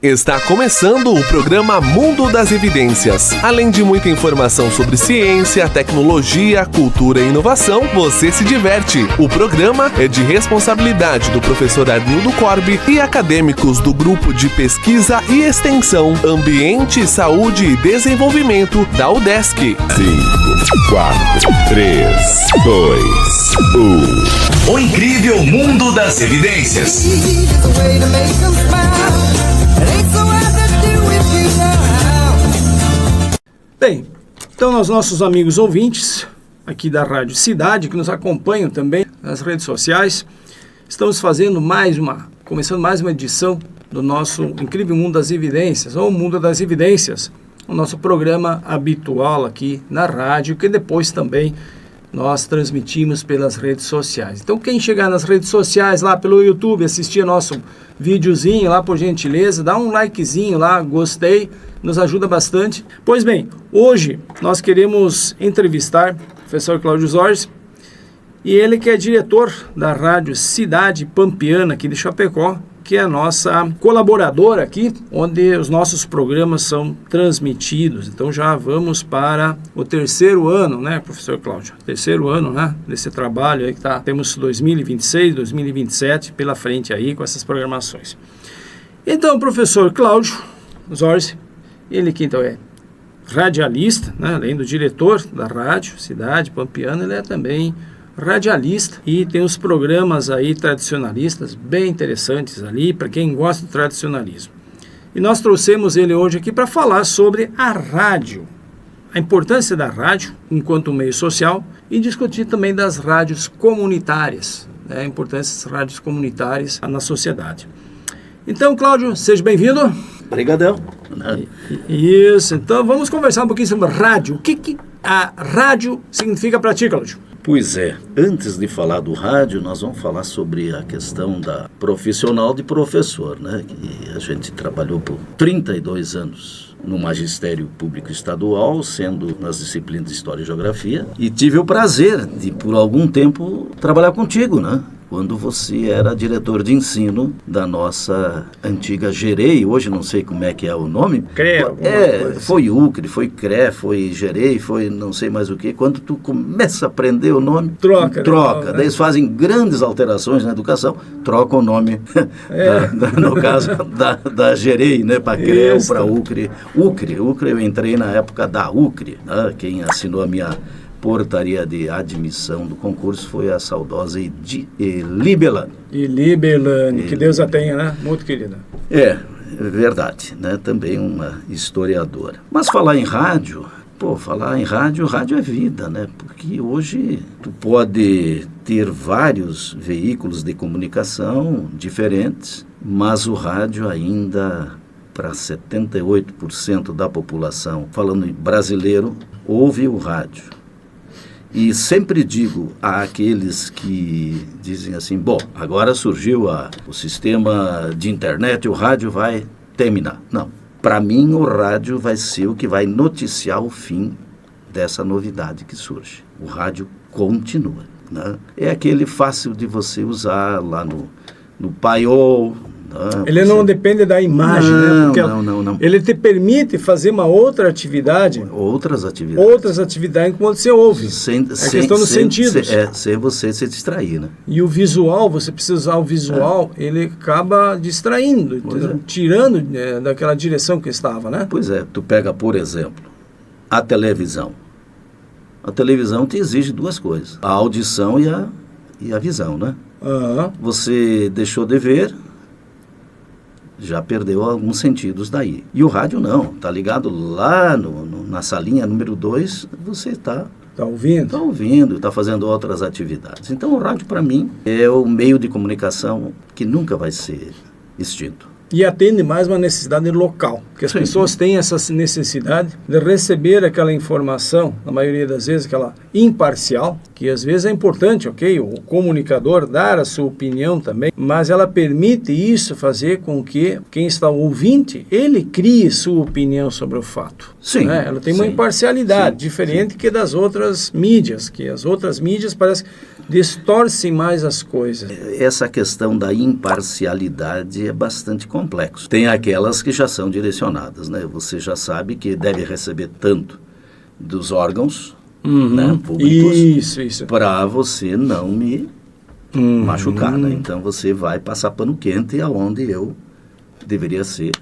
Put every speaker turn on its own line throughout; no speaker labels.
Está começando o programa Mundo das Evidências. Além de muita informação sobre ciência, tecnologia, cultura e inovação, você se diverte. O programa é de responsabilidade do professor Arnildo Corbi e acadêmicos do Grupo de Pesquisa e Extensão, Ambiente, Saúde e Desenvolvimento da UDESC.
5, 4, 3, 2, 1.
O incrível Mundo das Evidências.
Bem, então aos nossos amigos ouvintes aqui da Rádio Cidade, que nos acompanham também nas redes sociais, estamos começando mais uma edição do nosso incrível Mundo das Evidências, ou Mundo das Evidências, o nosso programa habitual aqui na rádio, que depois também nós transmitimos pelas redes sociais. Então quem chegar nas redes sociais, lá pelo YouTube, assistir nosso videozinho lá, por gentileza, dá um likezinho lá, gostei, nos ajuda bastante. Pois bem, hoje nós queremos entrevistar o professor Cláudio Zorzi, e ele que é diretor da Rádio Cidade Pampiana aqui de Chapecó, que é a nossa colaboradora aqui, onde os nossos programas são transmitidos. Então já vamos para o terceiro ano, né, professor Cláudio? Terceiro ano, né, desse trabalho aí que temos 2026, 2027 pela frente aí com essas programações. Então, professor Cláudio Zorzi, ele que então é radialista, né, além do diretor da Rádio Cidade Pampiana, ele é também radialista e tem uns programas aí tradicionalistas bem interessantes ali para quem gosta do tradicionalismo. E nós trouxemos ele hoje aqui para falar sobre a rádio, a importância da rádio enquanto meio social e discutir também das rádios comunitárias, né, a importância das rádios comunitárias na sociedade. Então, Cláudio, seja bem-vindo.
Obrigadão.
Isso, então vamos conversar um pouquinho sobre rádio. O que a rádio significa para ti, Cláudio?
Pois é, antes de falar do rádio, nós vamos falar sobre a questão da profissional de professor, né? Que a gente trabalhou por 32 anos no magistério público estadual, sendo nas disciplinas de História e Geografia, e tive o prazer de, por algum tempo, trabalhar contigo, né? Quando você era diretor de ensino da nossa antiga GEREI, hoje não sei como é que é o nome. Foi UCRE, foi CRE, foi GEREI, foi não sei mais o que. Quando tu começa a aprender o nome, troca. Daí eles fazem grandes alterações na educação, troca o nome, no caso da GEREI, né, para CRE ou para UCRE. UCRE, eu entrei na época da UCRE, né, quem assinou a minha portaria de admissão do concurso foi a saudosa Eli Belani. Eli Belani,
que Deus a tenha, né? Muito querida.
É verdade, né? Também uma historiadora. Mas falar em rádio, rádio é vida, né? Porque hoje tu pode ter vários veículos de comunicação diferentes, mas o rádio ainda, para 78% da população, falando em brasileiro, ouve o rádio. E sempre digo àqueles que dizem assim, bom, agora surgiu o sistema de internet, o rádio vai terminar. Não, para mim o rádio vai ser o que vai noticiar o fim dessa novidade que surge. O rádio continua, né? É aquele fácil de você usar lá no paiol.
Ele não depende da imagem, né? Porque
não.
Ele te permite fazer uma outra atividade.
Outras atividades
enquanto você ouve. Questão dos sentidos.
Sem você se distrair, né?
E o visual, você precisa usar o visual, ele acaba distraindo, tirando daquela direção que estava, né?
Pois é, tu pega, por exemplo, a televisão. A televisão te exige duas coisas, a audição e a visão, né?
Uhum.
Você deixou de ver, já perdeu alguns sentidos daí. E o rádio não, tá ligado lá na salinha número 2, você está ouvindo, está fazendo outras atividades. Então o rádio para mim é o meio de comunicação que nunca vai ser extinto.
E atende mais uma necessidade local, porque as pessoas têm essa necessidade de receber aquela informação, na maioria das vezes aquela imparcial, que às vezes é importante, ok? O comunicador dar a sua opinião também, mas ela permite isso fazer com que quem está ouvinte, ele crie sua opinião sobre o fato.
Sim.
Né? Ela tem uma imparcialidade diferente que das outras mídias, que as outras mídias parece distorcem mais as coisas.
Essa questão da imparcialidade é bastante complexo. Tem aquelas que já são direcionadas, né? Você já sabe que deve receber tanto dos órgãos, né, públicos,
Isso.
para você não me machucar, né? Então você vai passar pano quente aonde eu deveria ser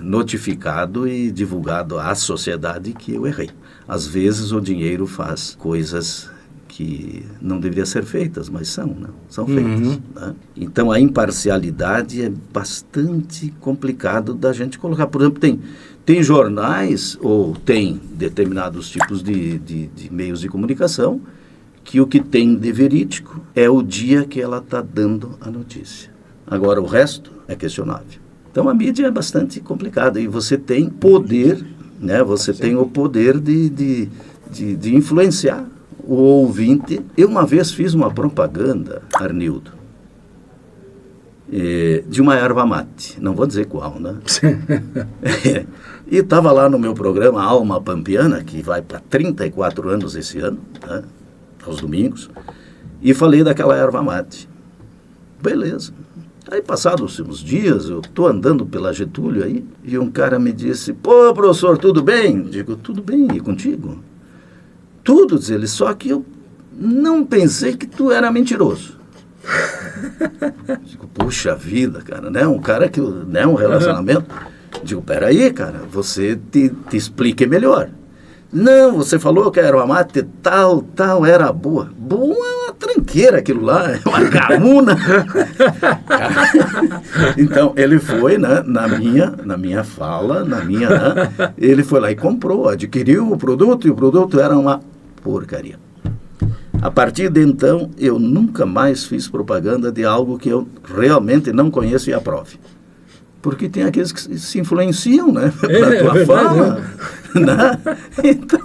notificado e divulgado à sociedade que eu errei. Às vezes o dinheiro faz coisas que não deveriam ser feitas, mas são, né? São feitas. Né? Então a imparcialidade é bastante complicado da gente colocar. Por exemplo, tem jornais ou tem determinados tipos de meios de comunicação que o que tem de verídico é o dia que ela está dando a notícia. Agora o resto é questionável. Então a mídia é bastante complicada e você tem poder, né? Você tem o poder de influenciar o ouvinte. Eu uma vez fiz uma propaganda, Arnildo, de uma erva mate, não vou dizer qual, né? E estava lá no meu programa Alma Pampiana, que vai para 34 anos esse ano, né? Aos domingos, e falei daquela erva mate. Beleza. Aí passados uns dias, eu estou andando pela Getúlio aí, e um cara me disse, pô, professor, tudo bem? Digo, tudo bem, e contigo? Tudo, diz ele, só que eu não pensei que tu era mentiroso. Digo, puxa vida, cara, né? Um cara que, né, um relacionamento. Digo, peraí, cara, você te explique melhor. Não, você falou que a erva mate tal, era boa. Boa é uma tranqueira aquilo lá, é uma gamuna. Então, ele foi, né, na minha fala, né, ele foi lá e comprou, adquiriu o produto, e o produto era uma porcaria. A partir de então, eu nunca mais fiz propaganda de algo que eu realmente não conheço e aprove. Porque tem aqueles que se influenciam, né? Pela tua fala. Né? Então,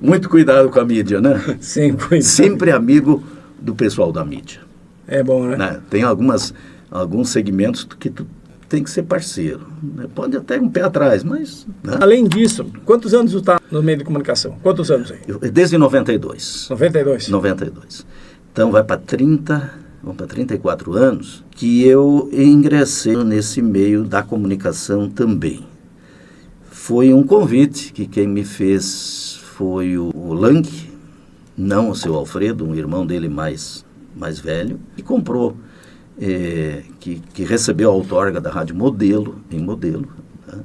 muito cuidado com a mídia, né? Sempre amigo do pessoal da mídia.
É bom, né?
Tem alguns segmentos que tu tem que ser parceiro. Né? Pode até um pé atrás, mas... Né?
Além disso, quantos anos tu está no meio de comunicação? Quantos anos aí?
Desde 92.
92?
92. Então vai para 34 anos, que eu ingressei nesse meio da comunicação também. Foi um convite que quem me fez foi o Lang, não o seu Alfredo, um irmão dele mais velho, que comprou, que recebeu a outorga da Rádio Modelo, em Modelo. Né?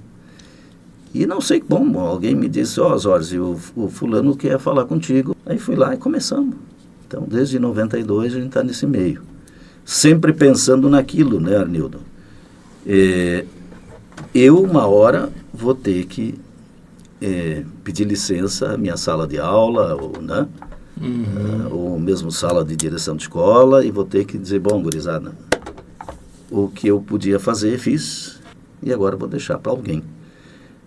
E não sei como, alguém me disse, Zorzi, o fulano quer falar contigo. Aí fui lá e começamos. Então, desde 92 a gente está nesse meio. Sempre pensando naquilo, né, Arnildo? Eu, uma hora, vou ter que pedir licença à minha sala de aula, ou, né? Ou mesmo sala de direção de escola, e vou ter que dizer, bom, gurizada, o que eu podia fazer, fiz, e agora vou deixar para alguém.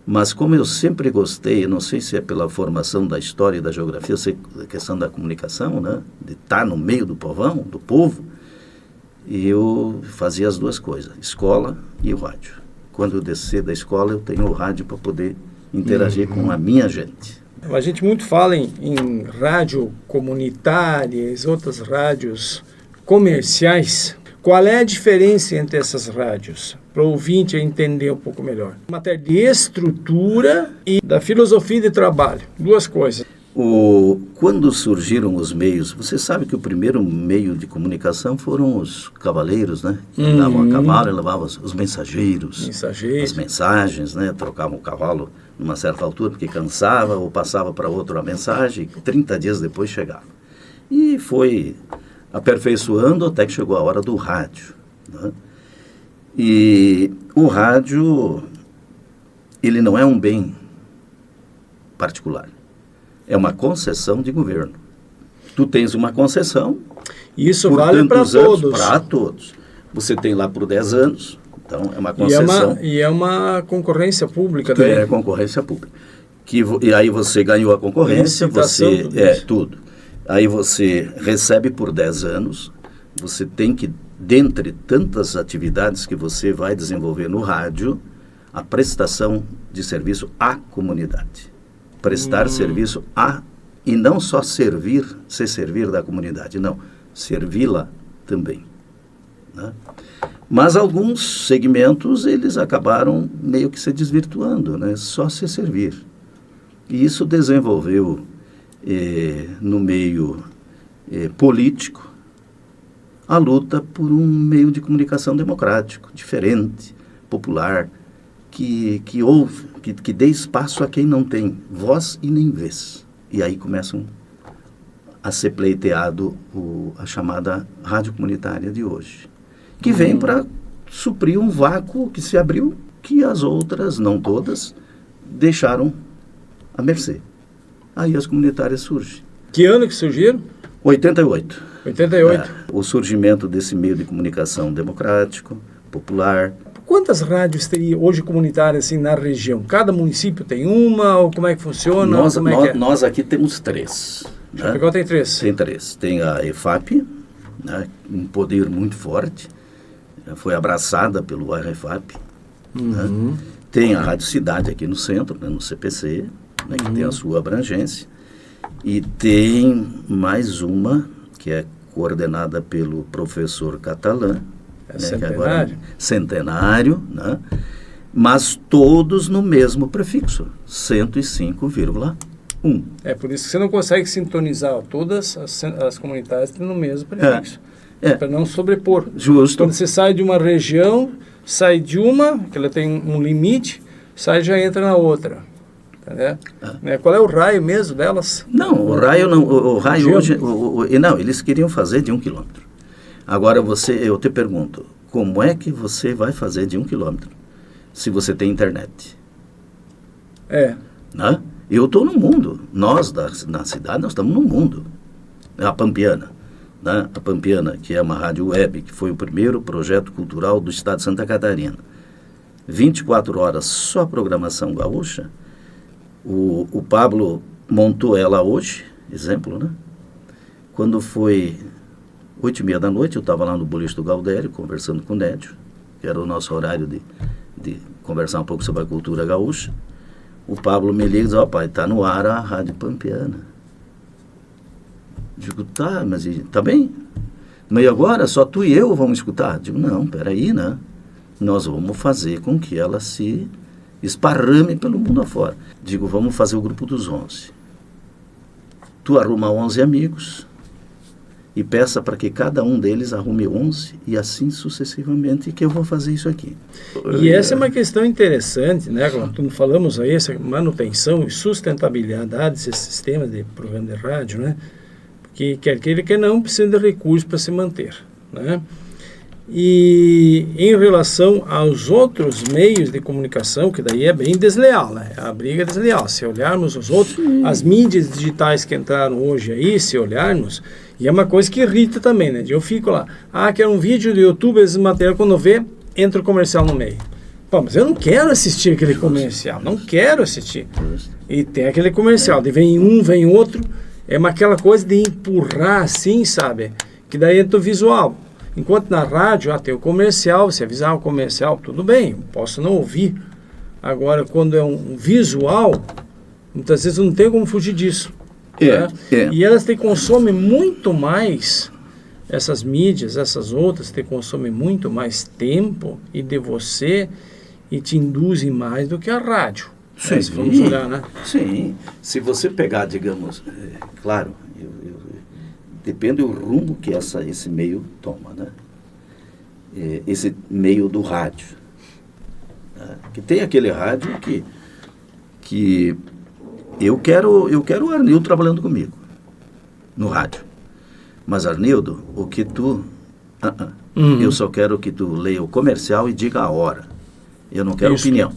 Mas como eu sempre gostei, eu não sei se é pela formação da história e da geografia, eu sei a questão da comunicação, né? De estar no meio do povão, do povo, e eu fazia as duas coisas, escola e o rádio. Quando eu descer da escola, eu tenho o rádio para poder interagir com a minha gente.
A gente muito fala em rádio comunitárias, outras rádios comerciais. Qual é a diferença entre essas rádios? Para o ouvinte entender um pouco melhor. Matéria de estrutura e da filosofia de trabalho. Duas coisas.
Quando surgiram os meios, você sabe que o primeiro meio de comunicação foram os cavaleiros, né? Davam a cavalo e levavam os mensageiros. As mensagens, né? Trocavam o cavalo numa certa altura porque cansava ou passava para outro a mensagem e 30 dias depois chegava. E foi aperfeiçoando até que chegou a hora do rádio, né? E o rádio, ele não é um bem particular. É uma concessão de governo. Tu tens uma concessão.
Isso vale para todos.
Para todos. Você tem lá por 10 anos, então é uma concessão.
E é uma concorrência pública.
Que é concorrência pública. E aí você ganhou a concorrência, você... tudo. Aí você recebe por 10 anos, você tem que, dentre tantas atividades que você vai desenvolver no rádio, a prestação de serviço à comunidade. Prestar serviço à E não só se servir da comunidade, não, servi-la também, né? Mas alguns segmentos, eles acabaram meio que se desvirtuando, né? Só se servir. E isso desenvolveu, no meio político, a luta por um meio de comunicação democrático, diferente, popular, que dê espaço a quem não tem voz e nem vez. E aí começam a ser pleiteado a chamada rádio comunitária de hoje, que vem para suprir um vácuo que se abriu, que as outras, não todas, deixaram à mercê. Aí as comunitárias surgem.
Que ano que surgiram?
88.
88.
O surgimento desse meio de comunicação democrático, popular.
Quantas rádios teria hoje comunitárias assim na região? Cada município tem uma ou como é que funciona?
Nós aqui temos 3.
Chapecó tem 3.
Tem 3. Tem a EFAP, né, um poder muito forte, foi abraçada pelo AREFAP. Né? Tem a Rádio Cidade aqui no centro, né, no CPC, né, que tem a sua abrangência. E tem mais uma, que é coordenada pelo professor Catalã, né, que agora é centenário, né? Mas todos no mesmo prefixo, 105,1.
É por isso que você não consegue sintonizar todas as comunitárias no mesmo prefixo. Para não sobrepor.
Justo.
Quando você sai de uma região, sai de uma, que ela tem um limite, sai e já entra na outra. Qual é o raio mesmo delas?
Não, o raio não. O raio hoje. Não, eles queriam fazer de 1 quilômetro. Agora eu te pergunto, como é que você vai fazer de 1 quilômetro se você tem internet? Né? Eu estou no mundo. Nós, na cidade, nós estamos no mundo. A Pampiana. Né? A Pampiana, que é uma rádio web, que foi o primeiro projeto cultural do estado de Santa Catarina. 24 horas só programação gaúcha. O Pablo montou ela hoje, exemplo, né? Quando foi 8h30 da noite, eu estava lá no boliche do Galdério, conversando com o Nédio, que era o nosso horário de conversar um pouco sobre a cultura gaúcha. O Pablo me liga e diz, pai, está no ar a Rádio Pampiana. Digo, tá, mas tá bem? Mas e agora? Só tu e eu vamos escutar? Digo, não, peraí, né? Nós vamos fazer com que ela se esparrame pelo mundo afora. Digo, vamos fazer o grupo dos 11. Tu arruma 11 amigos e peça para que cada um deles arrume 11 e assim sucessivamente, que eu vou fazer isso aqui.
E essa é uma questão interessante, né? Quando falamos aí, essa manutenção e sustentabilidade desses sistemas de programa de rádio, né? Porque quer queira que não, precisa de recursos para se manter, né? E em relação aos outros meios de comunicação, que daí é bem desleal, né? A briga é desleal. Se olharmos os outros, as mídias digitais que entraram hoje aí, se olharmos, e é uma coisa que irrita também, né? Eu fico lá, quero um vídeo do YouTube, esse material, quando vê, entra o comercial no meio. Pô, mas eu não quero assistir aquele comercial, não quero assistir. E tem aquele comercial, de vem um, vem outro, é aquela coisa de empurrar assim, sabe? Que daí entra o visual. Enquanto na rádio, tem o comercial, você avisar o comercial, tudo bem, posso não ouvir. Agora, quando é um visual, muitas vezes não tem como fugir disso. Né? E elas consomem muito mais, essas mídias, essas outras, consomem muito mais tempo e de você e te induzem mais do que a rádio.
Sim,
se vamos olhar, né?
Sim. Se você pegar, digamos, claro, depende do rumo que esse meio toma, né? Esse meio do rádio. Né? Que tem aquele rádio que eu quero o Arnildo trabalhando comigo, no rádio. Mas, Arnildo, o que tu... Eu só quero que tu leia o comercial e diga a hora. Eu não quero opinião.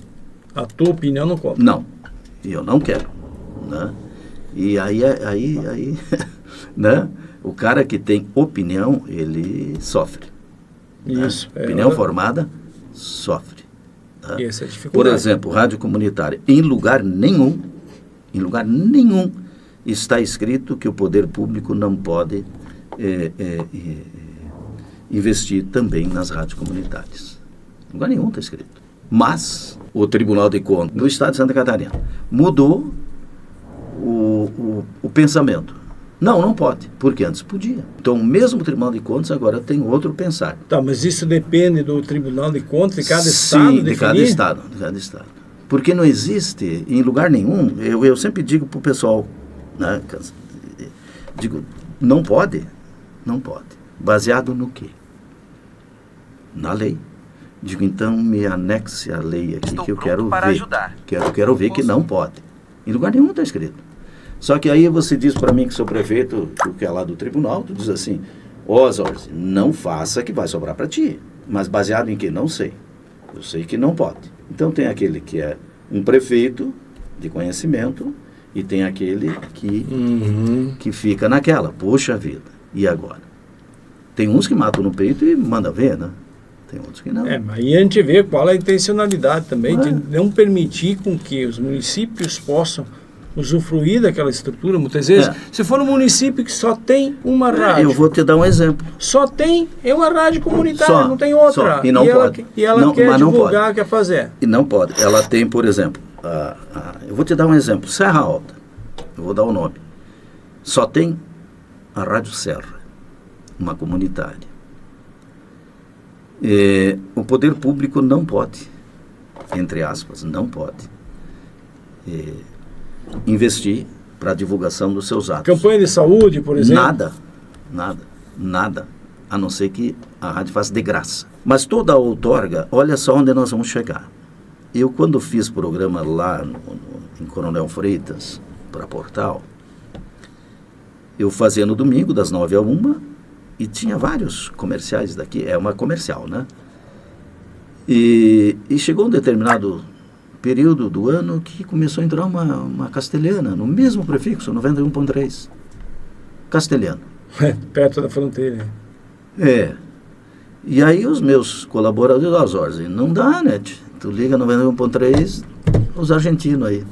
A tua opinião não conta.
Não, eu não quero. Né? E aí né? O cara que tem opinião, ele sofre.
Isso.
Né? Opinião formada, sofre. Tá?
E essa é a dificuldade.
Por exemplo, rádio comunitária. Em lugar nenhum está escrito que o poder público não pode investir também nas rádios comunitárias. Em lugar nenhum está escrito. Mas o Tribunal de Contas do Estado de Santa Catarina mudou o pensamento. Não pode, porque antes podia. Então, o mesmo Tribunal de Contas agora tem outro pensar.
Tá, mas isso depende do Tribunal de Contas de cada estado?
Sim, de cada estado. Porque não existe em lugar nenhum, eu sempre digo para o pessoal, né, digo, não pode. Baseado no quê? Na lei. Digo, então me anexe a lei aqui. Estou que eu quero ver. Ajudar. Quero ver que não pode. Em lugar nenhum está escrito. Só que aí você diz para mim que sou prefeito, que é lá do tribunal, tu diz assim, Zorzi, não faça que vai sobrar para ti. Mas baseado em que? Não sei. Eu sei que não pode. Então tem aquele que é um prefeito de conhecimento e tem aquele que fica naquela, poxa vida, e agora? Tem uns que matam no peito e manda ver, né? Tem outros que não.
Mas aí a gente vê qual é a intencionalidade também de não permitir com que os municípios possam usufruir daquela estrutura. Muitas vezes, se for um município que só tem uma rádio...
Eu vou te dar um exemplo.
Só tem uma rádio comunitária, não tem outra.
E não pode.
Ela quer divulgar, quer fazer.
E não pode. Ela tem, por exemplo, eu vou te dar um exemplo. Serra Alta, eu vou dar o nome. Só tem a Rádio Serra, uma comunitária. O poder público não pode, entre aspas, não pode investir para a divulgação dos seus atos.
Campanha de saúde, por exemplo?
Nada, a não ser que a rádio faça de graça. Mas toda a outorga, olha só onde nós vamos chegar. Eu, quando fiz programa lá em Coronel Freitas, para Portal, eu fazia no domingo, das 9 a 1, e tinha vários comerciais daqui, é uma comercial, né? E chegou um determinado período do ano que começou a entrar uma castelhana, no mesmo prefixo, 91.3. Castelhano.
Perto da fronteira.
E aí os meus colaboradores, Zorzi, não dá, né? Tu liga 91.3, os argentinos aí,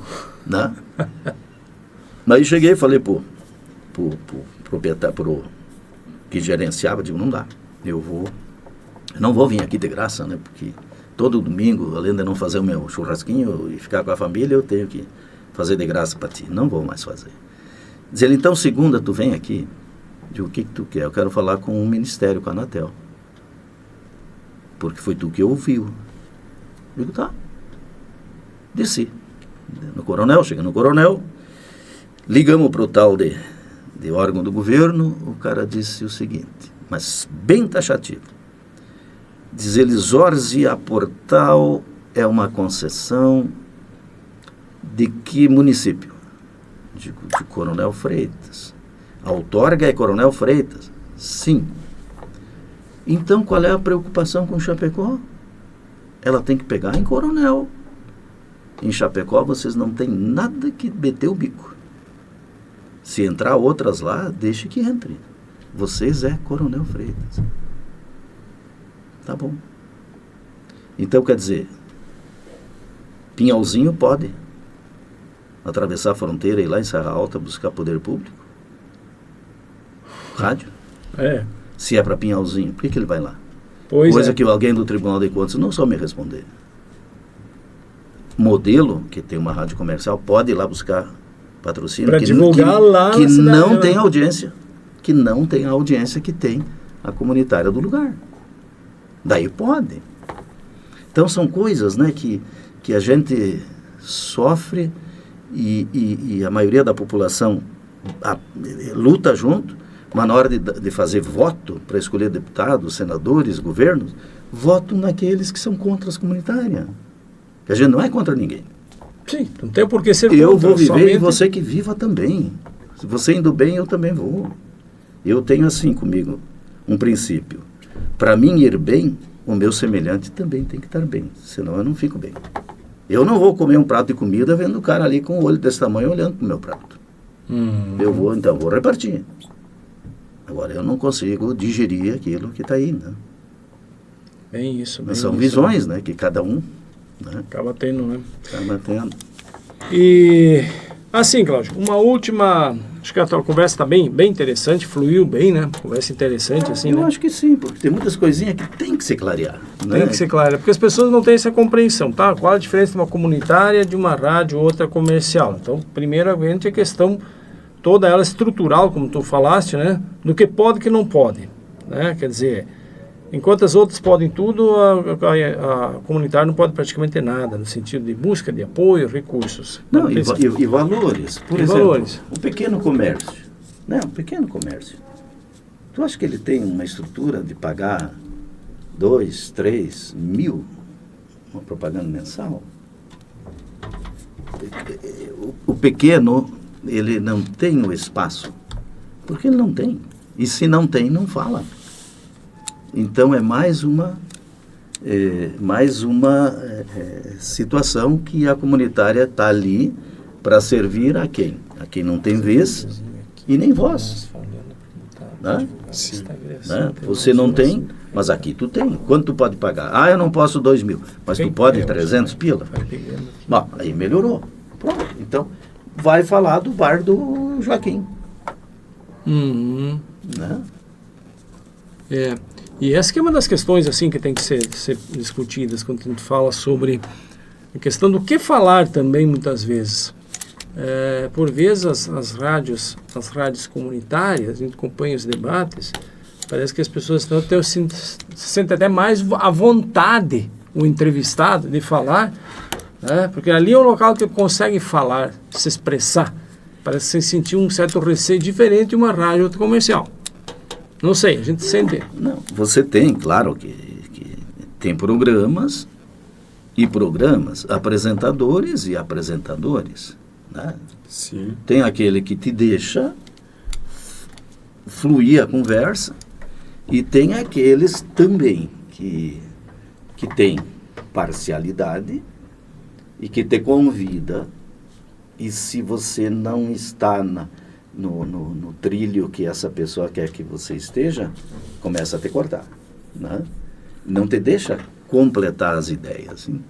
né? Aí cheguei e falei pro proprietário, que gerenciava, digo, não dá, eu não vou vir aqui de graça, né, porque todo domingo, além de não fazer o meu churrasquinho e ficar com a família, eu tenho que fazer de graça para ti, não vou mais fazer. Diz ele, então segunda tu vem aqui, digo, o que tu quer? Eu quero falar com o Ministério, com a Anatel, porque foi tu que ouviu. Digo, tá, desci, no Coronel, cheguei no Coronel, ligamos para o tal de órgão do governo, o cara disse o seguinte, mas bem taxativo. Diz ele, Zorzi, a Portal é uma concessão de que município? De Coronel Freitas. A outorga é Coronel Freitas? Sim. Então qual é a preocupação com Chapecó? Ela tem que pegar em Coronel. Em Chapecó vocês não têm nada que meter o bico. Se entrar outras lá, deixe que entre. Vocês é Coronel Freitas. Tá bom. Então, quer dizer, Pinhalzinho pode atravessar a fronteira e ir lá em Serra Alta buscar poder público? Rádio? Se é para Pinhalzinho, por que ele vai lá? Coisa que alguém do Tribunal de Contas não só me responder. Modelo, que tem uma rádio comercial, pode ir lá buscar patrocínio
para divulgar lá
que não tem audiência, que não tem a audiência que tem a comunitária do lugar. Daí pode. Então são coisas, né, que a gente sofre e a maioria da população luta junto, mas na hora de fazer voto para escolher deputados, senadores, governos, votam naqueles que são contra as comunitárias. A gente não é contra ninguém.
Sim, não tem por que ser contra.
Eu vou viver e você que viva também. Se você indo bem, eu também vou. Eu tenho assim comigo um princípio. Para mim ir bem, o meu semelhante também tem que estar bem. Senão eu não fico bem. Eu não vou comer um prato de comida vendo o cara ali com o olho desse tamanho olhando para o meu prato. Eu vou repartir. Agora eu não consigo digerir aquilo que está aí, né?
Bem isso. Bem
são
isso,
visões, né? Que cada um... né?
Acaba tendo, né?
Acaba tendo.
E assim, Cláudio, uma última... Acho que a tua conversa está bem interessante, fluiu bem, né? Conversa interessante, assim,
eu
né?
acho que sim, porque tem muitas coisinhas que tem que se clarear. Né?
Tem que ser claro, porque as pessoas não têm essa compreensão, tá? Qual a diferença de uma comunitária, de uma rádio, outra comercial? Então, primeiramente, a questão toda ela estrutural, como tu falaste, né? Do que pode e que não pode, né? Quer dizer, enquanto as outras podem tudo, a comunitária não pode praticamente nada, no sentido de busca de apoio, recursos.
Não, e valores. Por exemplo,
valores.
O pequeno comércio. Né? O pequeno comércio. Tu acha que ele tem uma estrutura de pagar 2, 3 mil uma propaganda mensal? O pequeno, ele não tem o espaço, porque ele não tem. E se não tem, não fala. Então é mais uma situação que a comunitária está ali para servir a quem? A quem não tem vez e nem voz. Né?
Sim.
Né? Você não tem, mas aqui tu tem. Quanto tu pode pagar? Ah, eu não posso 2 mil, mas tu pode 300 pila? Bom, aí melhorou. Pronto. Então, vai falar do bar do Joaquim.
Uhum.
Né?
E essa que é uma das questões assim que tem que ser discutidas quando a gente fala sobre a questão do que falar também muitas vezes. Por vezes as rádios comunitárias, a gente acompanha os debates, parece que as pessoas se sentem até mais à vontade, o entrevistado, de falar, né? Porque ali é um local que consegue falar, se expressar. Parece que você sentiu um certo receio diferente de uma rádio comercial. Não sei, a gente sente.
Não, você tem, claro que tem programas e programas, apresentadores e apresentadores. Né?
Sim.
Tem aquele que te deixa fluir a conversa e tem aqueles também que tem parcialidade e que te convida, e se você não está no trilho que essa pessoa quer que você esteja, começa a te cortar, né? Não te deixa completar as ideias. Hein?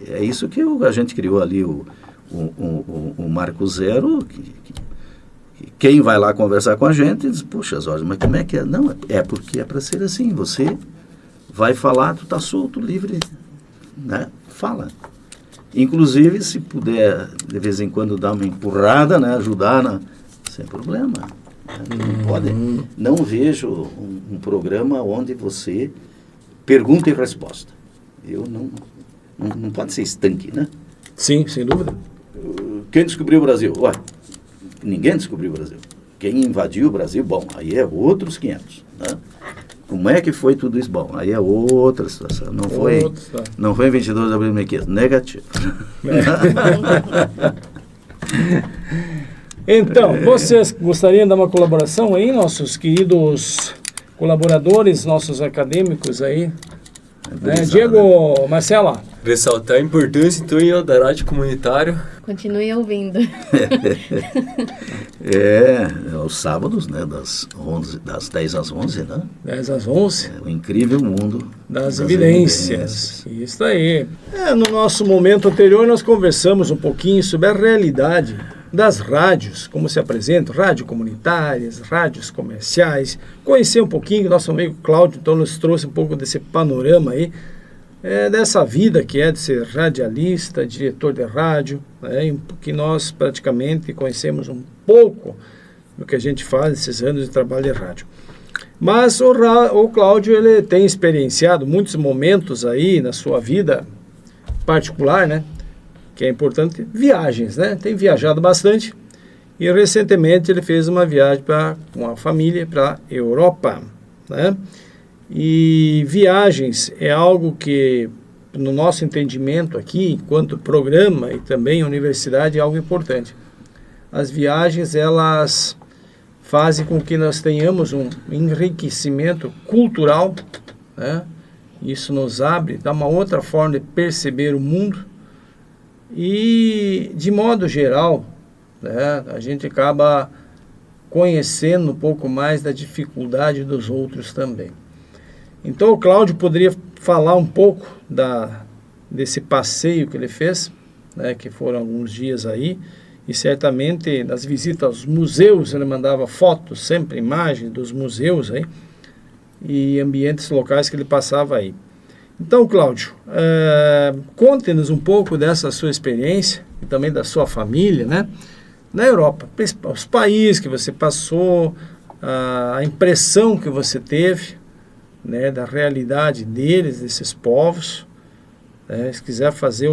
É isso que a gente criou ali, o Marco Zero, que quem vai lá conversar com a gente diz, puxa, Jorge, mas como é que é? Não, é porque é para ser assim, você vai falar, tu está solto, livre, né? Fala. Inclusive, se puder, de vez em quando, dar uma empurrada, né? Ajudar, sem problema. Né? Não vejo um programa onde você pergunta e resposta. Não pode ser estanque, né?
Sim, sem dúvida.
Quem descobriu o Brasil? Ué, ninguém descobriu o Brasil. Quem invadiu o Brasil, bom, aí é outros 500. Né? Como é que foi tudo isso? Bom, aí é outra situação. Não foi em 22 de abril de 1500. Negativo.
Então, vocês gostariam de dar uma colaboração aí, nossos queridos colaboradores, nossos acadêmicos aí? Diego, Marcela?
Ressaltar a importância, então, da rádio comunitária.
Continue ouvindo.
Aos sábados, né, das 10 às 11, né?
10 às 11.
O incrível mundo
das evidências. Isso aí. No nosso momento anterior, nós conversamos um pouquinho sobre a realidade das rádios, como se apresentam, rádios comunitárias, rádios comerciais, conhecer um pouquinho, nosso amigo Cláudio então nos trouxe um pouco desse panorama aí, dessa vida que é de ser radialista, diretor de rádio, né, que nós praticamente conhecemos um pouco do que a gente faz nesses anos de trabalho de rádio. Mas o Cláudio, ele tem experienciado muitos momentos aí na sua vida particular, né? Que é importante, viagens, né? Tem viajado bastante e recentemente ele fez uma viagem com a família para a Europa, né? E viagens é algo que, no nosso entendimento aqui, enquanto programa e também universidade, é algo importante. As viagens, elas fazem com que nós tenhamos um enriquecimento cultural, né? Isso nos abre, dá uma outra forma de perceber o mundo. E, de modo geral, né, a gente acaba conhecendo um pouco mais da dificuldade dos outros também. Então, o Cláudio poderia falar um pouco desse passeio que ele fez, né, que foram alguns dias aí, e certamente nas visitas aos museus, ele mandava fotos, sempre imagens dos museus aí, e ambientes locais que ele passava aí. Então, Cláudio, conte-nos um pouco dessa sua experiência e também da sua família, né? na Europa, os países que você passou, a impressão que você teve, né, da realidade deles, desses povos. Se quiser fazer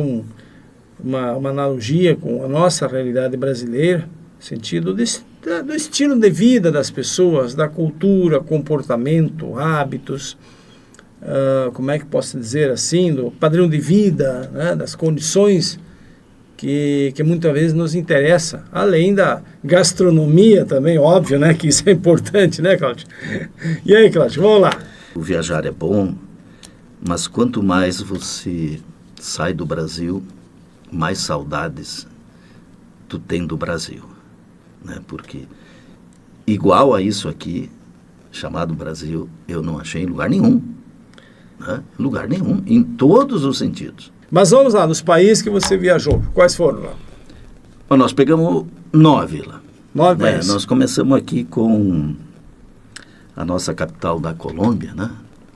uma analogia com a nossa realidade brasileira, no sentido do estilo de vida das pessoas, da cultura, comportamento, hábitos, como é que posso dizer assim, do padrão de vida, né, das condições que muitas vezes nos interessa, além da gastronomia também, óbvio, né, que isso é importante, né, Cláudio? E aí, Cláudio, vamos lá.
O viajar é bom, mas quanto mais você sai do Brasil, mais saudades tu tem do Brasil, né? Porque igual a isso aqui, chamado Brasil, eu não achei em lugar nenhum, né? Lugar nenhum, em todos os sentidos.
Mas vamos lá, nos países que você viajou, quais foram lá?
Bom, nós pegamos 9 lá.
9 países.
Nós começamos aqui com a nossa capital da Colômbia, né?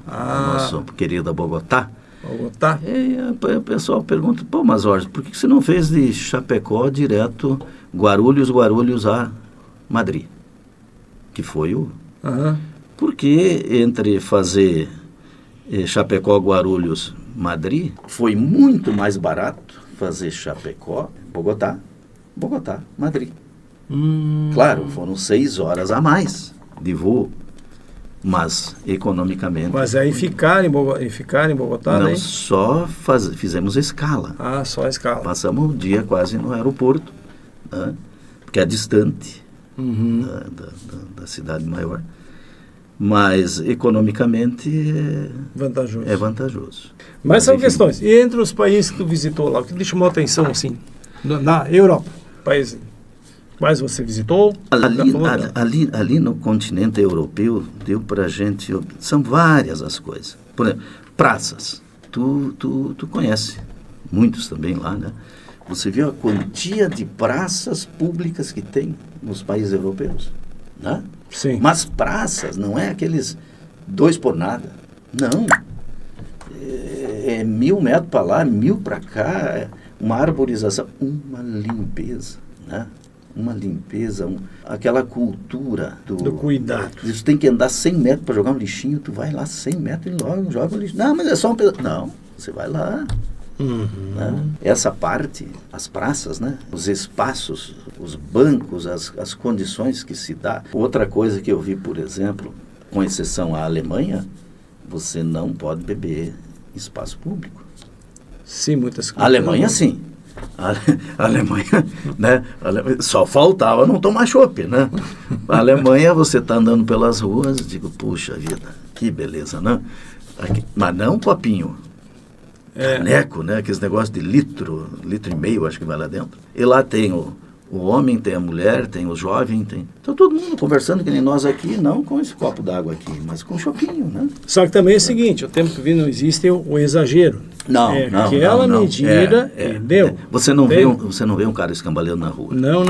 A nossa querida Bogotá.
Bogotá.
E o pessoal pergunta, pô, mas Jorge, por que você não fez de Chapecó direto Guarulhos a Madrid? Que foi o... Porque entre fazer Chapecó, Guarulhos, Madrid, foi muito mais barato fazer Chapecó, Bogotá, Madrid. Claro, foram 6 horas a mais de voo. Mas, economicamente...
Mas aí ficar em Bogotá,
não,
né?
só fizemos escala.
Só a escala.
Passamos o dia quase no aeroporto, né? Porque é distante da cidade maior. Mas, economicamente, é vantajoso.
Mas são questões. E entre os países que tu visitou lá, o que te chamou a atenção, assim, na Europa, países... Quais você visitou?
Ali no continente europeu, deu para a gente... São várias as coisas. Por exemplo, praças. Tu conhece muitos também lá, né? Você viu a quantia de praças públicas que tem nos países europeus, né?
Sim.
Mas praças, não é aqueles 2 por nada. Não. É 1.000 metros para lá, 1.000 para cá, uma arborização, uma limpeza, né? Uma limpeza, aquela cultura do
cuidado.
Você tem que andar 100 metros para jogar um lixinho, tu vai lá 100 metros e logo joga o lixo. Não, mas é só um pedaço. Não, você vai lá. Né? Essa parte, as praças, né? Os espaços, os bancos, as condições que se dá. Outra coisa que eu vi, por exemplo, com exceção à Alemanha, você não pode beber em espaço público.
Sim, muitas coisas.
A Alemanha, sim. A Alemanha, né? Só faltava não tomar chopp, né? A Alemanha, você está andando pelas ruas, digo, puxa vida, que beleza, né? Mas não um copinho, caneco, né? Aqueles negócios de litro e meio, acho que vai lá dentro. E lá tem o homem, tem a mulher, tem o jovem, tem... Então todo mundo conversando, que nem nós aqui, não com esse copo d'água aqui, mas com chopinho, né?
Só que também é o seguinte, o tempo que vi não existe o exagero.
Não.
Aquela medida, entendeu?
Você não vê um cara escambaleando na rua.
Não.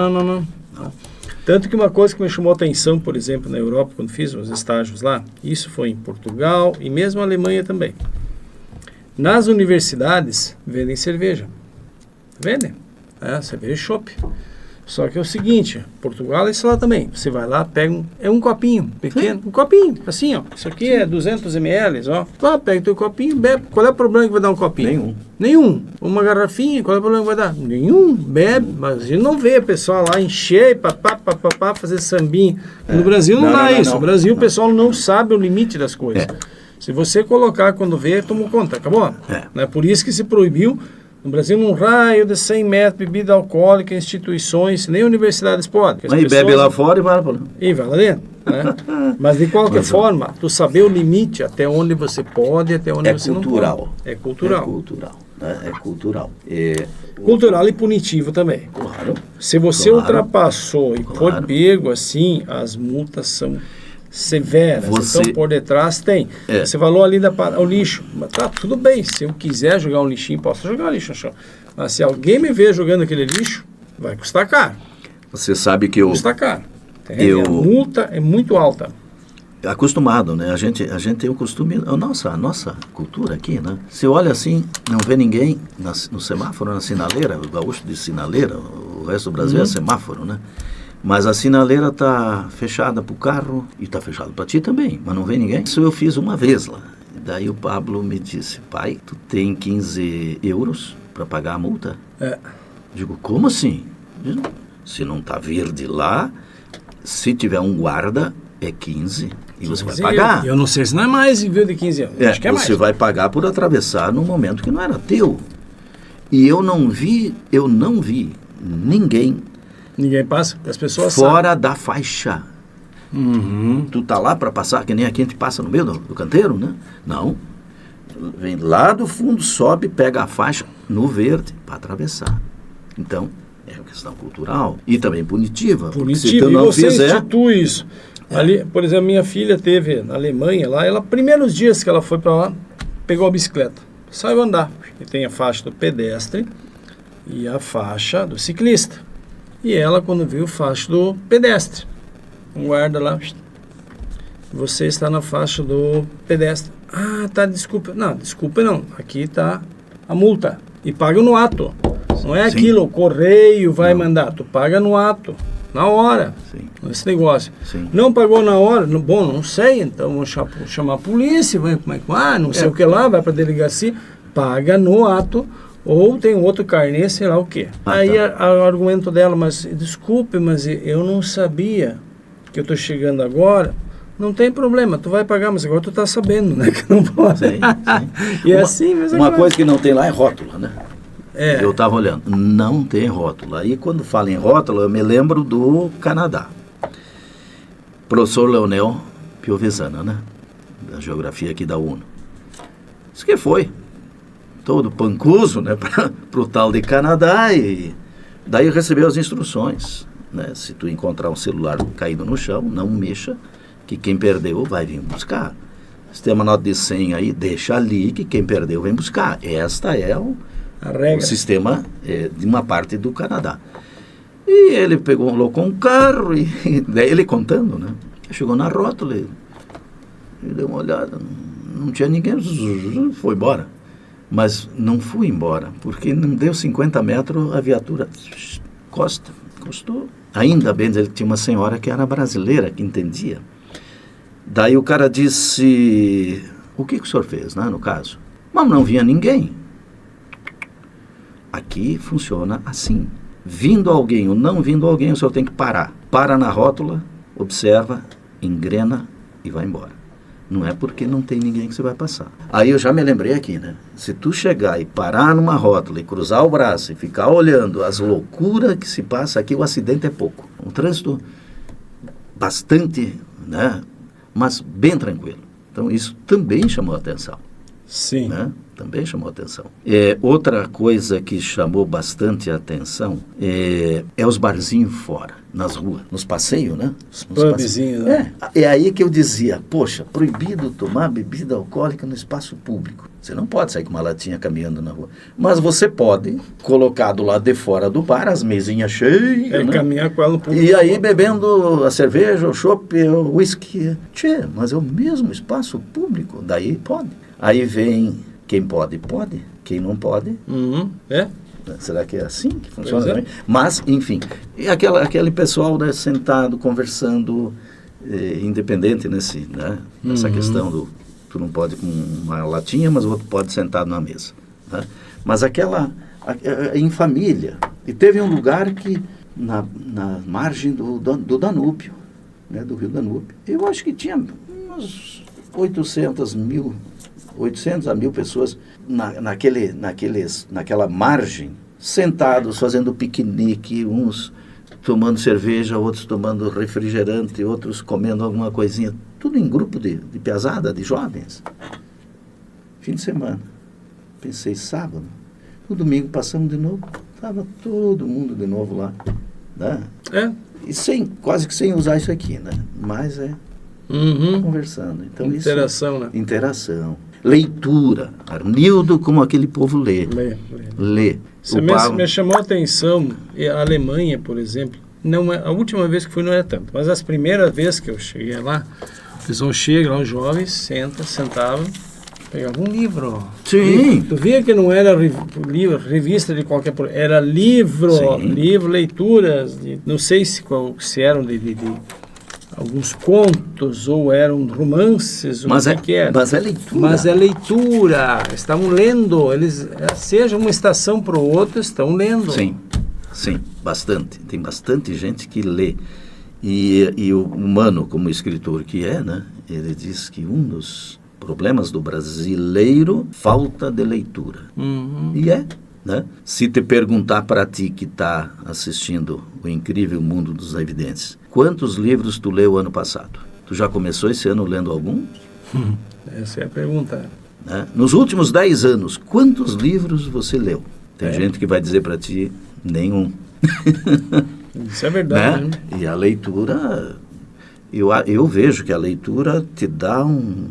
Tanto que uma coisa que me chamou a atenção, por exemplo, na Europa, quando fiz os estágios lá, isso foi em Portugal e mesmo na Alemanha também. Nas universidades, vendem cerveja. Vendem. Cerveja e chopp. Só que é o seguinte, Portugal é isso lá também. Você vai lá, pega um copinho pequeno, um copinho, assim, ó. Isso aqui é 200 ml, ó. Lá, pega teu copinho, bebe. Qual é o problema que vai dar um copinho? Nenhum. Uma garrafinha, qual é o problema que vai dar? Nenhum. Bebe. Mas a gente não vê o pessoal lá encher, papá, fazer sambinha. No Brasil não dá isso. No Brasil o pessoal não sabe o limite das coisas. Se você colocar quando vê, tomou conta, acabou. É por isso que se proibiu. No Brasil, num raio de 100 metros, bebida alcoólica, instituições, nem universidades podem.
Aí bebe lá fora e vai lá.
E vai lá dentro. Né? Mas de qualquer forma, tu saber o limite até onde você pode e até onde você não pode. É cultural.
É cultural.
Cultural e punitivo também.
Claro.
Se você ultrapassou e for pego assim, as multas são severas. Então, por detrás tem. Você falou ali o lixo. Mas tá, tudo bem. Se eu quiser jogar um lixinho, posso jogar um lixo no chão. Mas se alguém me ver jogando aquele lixo, vai custar caro.
Você sabe que
custa caro. A multa é muito alta.
Acostumado, né? A gente tem o costume... A nossa cultura aqui, né? Você olha assim, não vê ninguém no semáforo, na sinaleira, o gaúcho de sinaleira, o resto do Brasil é semáforo, né? Mas a sinaleira está fechada para o carro e está fechada para ti também, mas não vem ninguém. Isso eu fiz uma vez lá. Daí o Pablo me disse, pai, tu tem 15 euros para pagar a multa? Digo, como assim? Se não está verde lá, se tiver um guarda, é 15 e você vai pagar.
Eu não sei se não é mais envio de 15 anos. Acho que é mais.
Você vai pagar por atravessar no momento que não era teu. E eu não vi ninguém.
Ninguém passa, as pessoas
fora da faixa. Tu tá lá para passar, que nem aqui a gente passa no meio do canteiro, né? Não. Vem lá do fundo, sobe, pega a faixa no verde para atravessar. Então, é uma questão cultural e também punitiva. Se tu não fizer,
institui isso. Ali, por exemplo, minha filha teve na Alemanha lá, ela, primeiros dias que ela foi para lá, pegou a bicicleta, saiu andar. E tem a faixa do pedestre e a faixa do ciclista. E ela, quando viu a faixa do pedestre, um guarda lá, você está na faixa do pedestre. Ah, tá, desculpa. Não, desculpa não, aqui está a multa. E paga no ato. Não é aquilo, o correio vai mandar, tu paga no ato, na hora.
Sim.
Esse negócio.
Sim.
Não pagou na hora, bom, não sei, então vou chamar a polícia, vai, não sei o que lá, vai para a delegacia, paga no ato, ou tem outro carnê, sei lá o quê. Aí o argumento dela, mas desculpe, mas eu não sabia que eu estou chegando agora. Não tem problema, tu vai pagar, mas agora tu tá sabendo, né, que não pode.
Sim.
E assim mesmo.
Uma coisa que não tem lá é rótula, né?
Eu
estava olhando, não tem rótula. Aí quando falo em rótula, eu me lembro do Canadá. Professor Leonel Piovesana, né? Da geografia aqui da UNO. Isso que foi. Todo pancuso, né? Para o tal de Canadá. E daí recebeu as instruções, né? Se tu encontrar um celular caído no chão, não mexa, que quem perdeu vai vir buscar. Se tem uma nota de 100 aí, deixa ali, que quem perdeu vem buscar. Esta é o sistema de uma parte do Canadá. E ele colocou um carro, e daí ele contando, né? Chegou na rótula, ele deu uma olhada, não tinha ninguém, foi embora. Mas não fui embora, porque não deu 50 metros, a viatura costou. Ainda bem que tinha uma senhora que era brasileira, que entendia. Daí o cara disse, o que o senhor fez, né, no caso? Mas não vinha ninguém. Aqui funciona assim. Vindo alguém ou não vindo alguém, o senhor tem que parar. Para na rótula, observa, engrena e vai embora. Não é porque não tem ninguém que você vai passar. Aí eu já me lembrei aqui, né? Se tu chegar e parar numa rótula e cruzar o braço e ficar olhando as loucuras que se passa aqui, o acidente é pouco. Um trânsito bastante, né? Mas bem tranquilo. Então isso também chamou a atenção.
Sim.
Né? Também chamou a atenção. Outra coisa que chamou bastante a atenção é os barzinhos fora, nas ruas, nos passeios, né?
Os pubzinhos, né?
É aí que eu dizia, poxa, proibido tomar bebida alcoólica no espaço público. Você não pode sair com uma latinha caminhando na rua. Mas você pode colocar do lado de fora do bar, as mesinhas cheias, né?
Caminhar com ela no público.
E aí bebendo a cerveja, o chopp, o whisky. Tchê, mas é o mesmo espaço público, daí pode. Aí vem quem pode, pode. Quem não pode. Será que é assim que funciona também? Mas, enfim, e aquele pessoal, né, sentado, conversando, independente nessa questão do... Tu não pode com uma latinha, mas o outro pode sentado na mesa. Né? Mas em família. E teve um lugar que, na margem do Danúbio, né, do rio Danúbio, eu acho que tinha umas 800 a 1000 pessoas naquela margem, sentados, fazendo piquenique, uns tomando cerveja, outros tomando refrigerante, outros comendo alguma coisinha, tudo em grupo de piazada, de jovens. Fim de semana. Pensei, sábado. No domingo passamos de novo, estava todo mundo de novo lá. Né? E quase que sem usar isso aqui, né? Mas conversando. Então,
interação,
isso,
né?
Interação. Leitura. Arnildo, como aquele povo lê. Lê.
Você me chamou a atenção, a Alemanha, por exemplo, a última vez que fui não era tanto, mas as primeiras vezes que eu cheguei lá, o pessoal chega lá, os jovens, sentavam, Pegava um livro.
Sim.
Tu via que não era revista de qualquer... Era livro,
Sim.
leituras. Não sei se eram de alguns contos ou eram romances,
Mas
o que era.
Mas é leitura.
Mas é leitura. Estavam lendo. Eles, seja uma estação para o outro, estão lendo.
Sim, bastante. Tem bastante gente que lê. E o humano, como escritor que é, né? Ele diz que um dos problemas do brasileiro, falta de leitura.
Uhum.
E né? Se te perguntar para ti que está assistindo O Incrível Mundo dos Evidências, quantos livros tu leu ano passado? Tu já começou esse ano lendo algum?
Essa é a pergunta.
Né? Nos últimos 10 anos, quantos livros você leu? Tem gente que vai dizer para ti, nenhum.
Isso é verdade.
Né? E a leitura, eu vejo que a leitura te dá um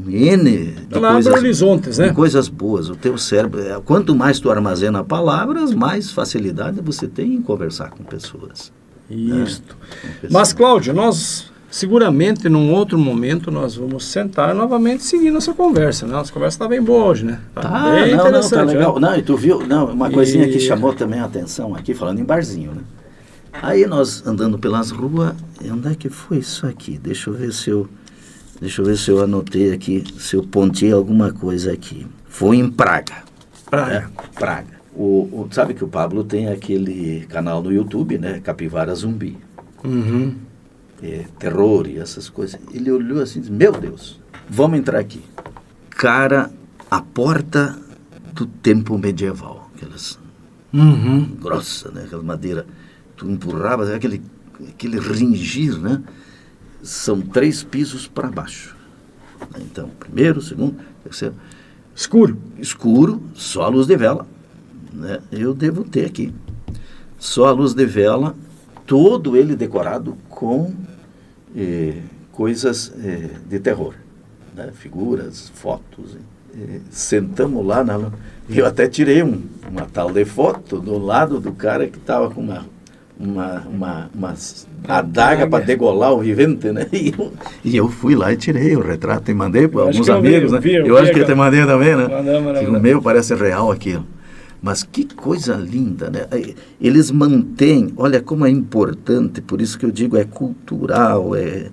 N de
Abre horizontes, né?
coisas boas. O teu cérebro, quanto mais tu armazena palavras, mais facilidade você tem em conversar com pessoas.
Isto. Mas, Cláudio, nós seguramente num outro momento nós vamos sentar novamente e seguir nossa conversa, né? Nossa conversa está bem boa hoje, né? Bem interessante.
Tá legal.
Né?
Não, e tu viu, uma coisinha que chamou também a atenção aqui, falando em barzinho, né? Aí nós andando pelas ruas, onde é que foi isso aqui? Deixa eu ver se eu anotei aqui, se eu pontei alguma coisa aqui. Foi em Praga. Praga. Sabe que o Pablo tem aquele canal no YouTube, né? Capivara Zumbi.
Uhum.
Terror e essas coisas. Ele olhou assim e disse, meu Deus, vamos entrar aqui. Cara, a porta do tempo medieval. Aquelas grossas, né? Aquela madeira. Tu empurrava, aquele ringir, né? São 3 pisos para baixo. Então, primeiro, segundo, terceiro. Escuro, só a luz de vela. Né? Eu devo ter aqui. Só a luz de vela, todo ele decorado com coisas de terror. Né? Figuras, fotos. Sentamos lá, eu até tirei uma tal de foto do lado do cara que estava com uma adaga para degolar o vivente, né? E eu fui lá e tirei o retrato e mandei para alguns amigos, né? Eu acho que eu te mandei também, né? O meu parece real aquilo. Mas que coisa linda, né? Eles mantêm, olha como é importante, por isso que eu digo, é cultural, é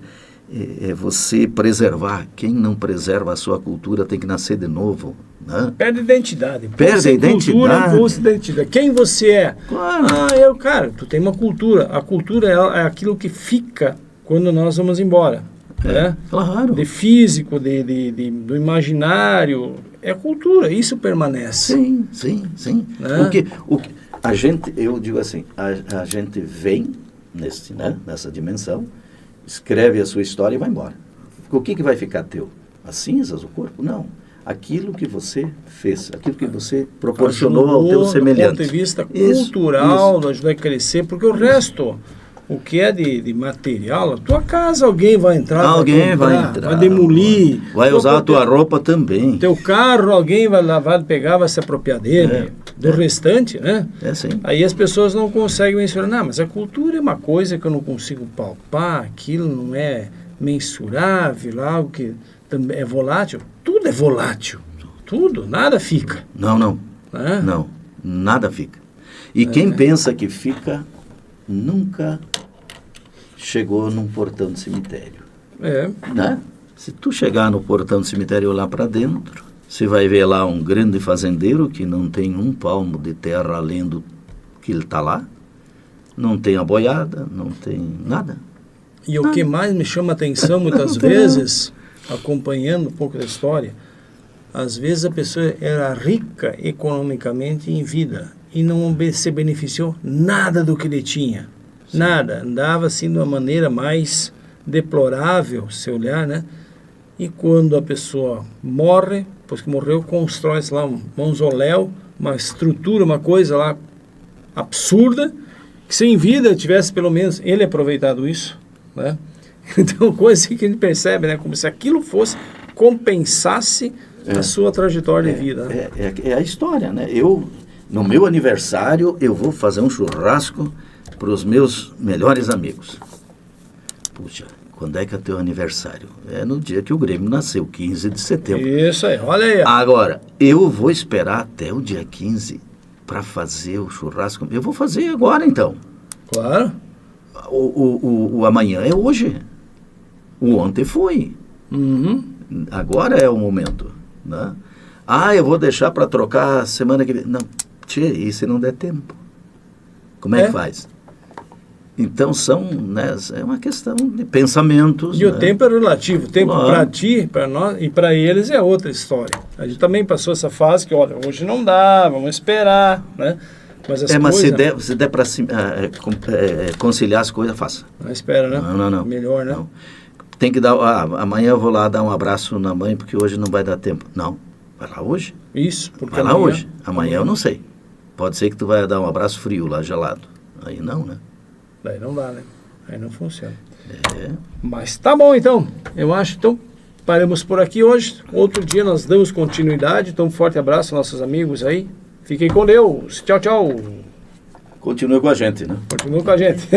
você preservar. Quem não preserva a sua cultura tem que nascer de novo. Né?
Perde identidade.
Perde a identidade.
Identidade. Quem você é?
Claro.
Cara, tu tem uma cultura. A cultura é aquilo que fica quando nós vamos embora. Né?
Claro.
De físico, do imaginário. É cultura, isso permanece.
Sim.
Né?
Porque a gente, eu digo assim, a gente vem nessa dimensão, escreve a sua história e vai embora. O que vai ficar teu? As cinzas, o corpo? Não. Aquilo que você fez, aquilo que você proporcionou ao teu semelhante.
Do ponto de vista cultural, ajudar a crescer, porque o resto, o que é de material, a tua casa alguém vai entrar, vai demolir.
Vai usar a tua roupa também.
Teu carro alguém vai lavar, pegar, vai se apropriar dele. Do restante, né?
Sim.
Aí as pessoas não conseguem mensurar. Mas a cultura é uma coisa que eu não consigo palpar, aquilo não é mensurável, algo que também é volátil. Tudo é volátil. Tudo, nada fica.
Não, nada fica. E quem pensa que fica, nunca chegou num portão de cemitério. Né? Se tu chegar no portão do cemitério e olhar para dentro, você vai ver lá um grande fazendeiro que não tem um palmo de terra além do que ele está lá. Não tem a boiada, não tem nada.
E o que mais me chama a atenção muitas vezes, acompanhando um pouco da história, às vezes a pessoa era rica economicamente em vida e não se beneficiou nada do que ele tinha. Nada. Andava assim de uma maneira mais deplorável, se olhar, né? E quando a pessoa morre, depois que morreu, constrói-se lá um mausoléu, uma estrutura, uma coisa lá absurda, que se em vida tivesse pelo menos ele aproveitado isso, né? Então, coisa que a gente percebe, né? Como se aquilo compensasse a sua trajetória de vida. Né?
É a história, né? No meu aniversário, eu vou fazer um churrasco para os meus melhores amigos. Puxa, Quando é que é teu aniversário? É no dia que o Grêmio nasceu, 15 de setembro.
Isso aí, olha aí.
Agora, eu vou esperar até o dia 15 para fazer o churrasco. Eu vou fazer agora, então.
Claro.
O amanhã é hoje. O ontem foi.
Uhum.
Agora é o momento, né? Eu vou deixar para trocar semana que vem. Não, tchê, e se não der tempo? Como é que faz? Então é uma questão de pensamentos.
E o tempo é relativo. O tempo para ti, para nós e para eles é outra história. A gente também passou essa fase que, olha, hoje não dá, vamos esperar, né? Mas
se der para conciliar as coisas, faça.
Não espera, né?
Não.
Melhor, né?
Não. Tem que dar... amanhã eu vou lá dar um abraço na mãe, porque hoje não vai dar tempo. Não. Vai lá hoje.
Isso. Porque
vai lá hoje. Amanhã eu não sei. Pode ser que tu vai dar um abraço frio lá, gelado. Aí não, né?
Daí não dá, né? Aí não funciona. Mas tá bom, então. Eu acho, então, paramos por aqui hoje. Outro dia nós damos continuidade. Então, um forte abraço aos nossos amigos aí. Fiquem com Deus. Tchau, tchau.
Continue com a gente, né?
Continua com a gente.